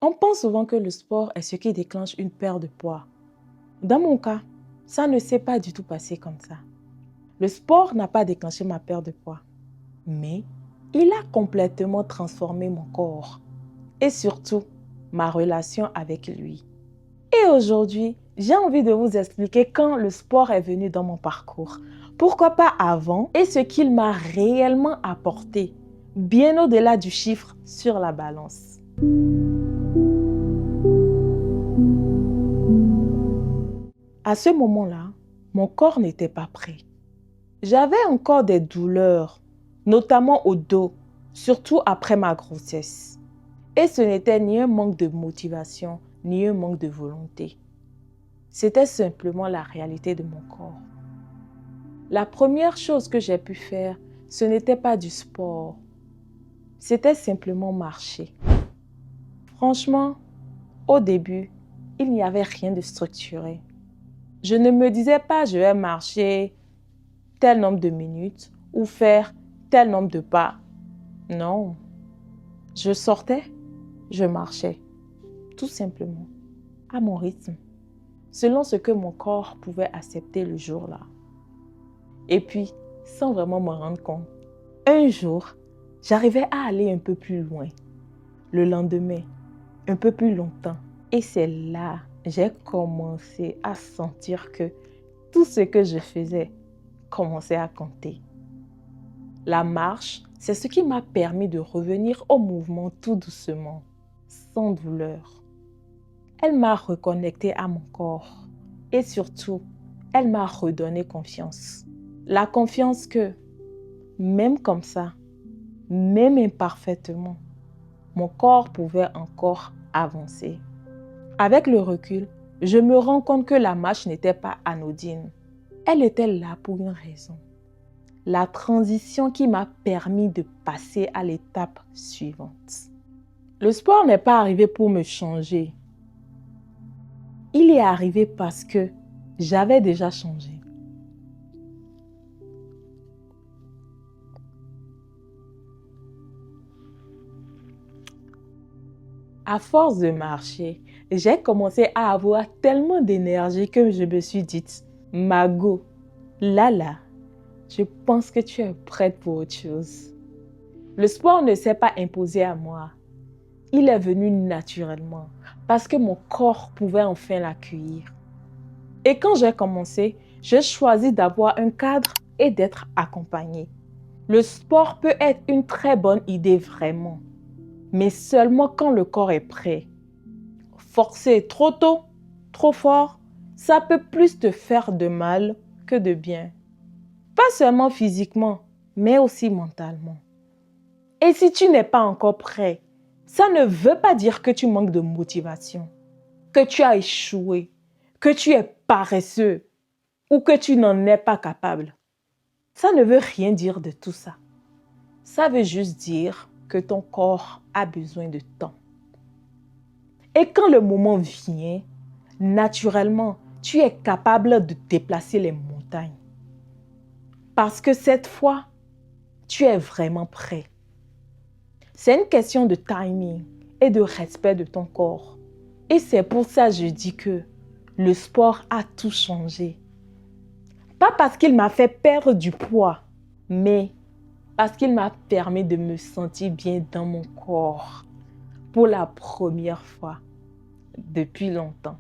On pense souvent que le sport est ce qui déclenche une perte de poids. Dans mon cas, ça ne s'est pas du tout passé comme ça. Le sport n'a pas déclenché ma perte de poids, mais il a complètement transformé mon corps et surtout ma relation avec lui. Et aujourd'hui, j'ai envie de vous expliquer quand le sport est venu dans mon parcours. Pourquoi pas avant et ce qu'il m'a réellement apporté, bien au-delà du chiffre sur la balance. À ce moment-là, mon corps n'était pas prêt. J'avais encore des douleurs, notamment au dos, surtout après ma grossesse. Et ce n'était ni un manque de motivation, ni un manque de volonté. C'était simplement la réalité de mon corps. La première chose que j'ai pu faire, ce n'était pas du sport. C'était simplement marcher. Franchement, au début, il n'y avait rien de structuré. Je ne me disais pas je vais marcher tel nombre de minutes ou faire tel nombre de pas. Non. Je sortais, je marchais. Tout simplement. À mon rythme. Selon ce que mon corps pouvait accepter le jour-là. Et puis, sans vraiment me rendre compte, un jour, j'arrivais à aller un peu plus loin. Le lendemain, un peu plus longtemps. Et c'est là, j'ai commencé à sentir que tout ce que je faisais commençait à compter. La marche, c'est ce qui m'a permis de revenir au mouvement tout doucement, sans douleur. Elle m'a reconnecté à mon corps et surtout, elle m'a redonné confiance. La confiance que, même comme ça, même imparfaitement, mon corps pouvait encore avancer. Avec le recul, je me rends compte que la marche n'était pas anodine. Elle était là pour une raison. La transition qui m'a permis de passer à l'étape suivante. Le sport n'est pas arrivé pour me changer. Il est arrivé parce que j'avais déjà changé. À force de marcher, j'ai commencé à avoir tellement d'énergie que je me suis dit, Mago, là, je pense que tu es prête pour autre chose. Le sport ne s'est pas imposé à moi. Il est venu naturellement parce que mon corps pouvait enfin l'accueillir. Et quand j'ai commencé, j'ai choisi d'avoir un cadre et d'être accompagnée. Le sport peut être une très bonne idée vraiment, mais seulement quand le corps est prêt. Forcer trop tôt, trop fort, ça peut plus te faire de mal que de bien. Pas seulement physiquement, mais aussi mentalement. Et si tu n'es pas encore prêt, ça ne veut pas dire que tu manques de motivation, que tu as échoué, que tu es paresseux ou que tu n'en es pas capable. Ça ne veut rien dire de tout ça. Ça veut juste dire que ton corps a besoin de temps. Et quand le moment vient, naturellement, tu es capable de déplacer les montagnes. Parce que cette fois, tu es vraiment prêt. C'est une question de timing et de respect de ton corps. Et c'est pour ça que je dis que le sport a tout changé. Pas parce qu'il m'a fait perdre du poids, mais parce qu'il m'a permis de me sentir bien dans mon corps pour la première fois depuis longtemps.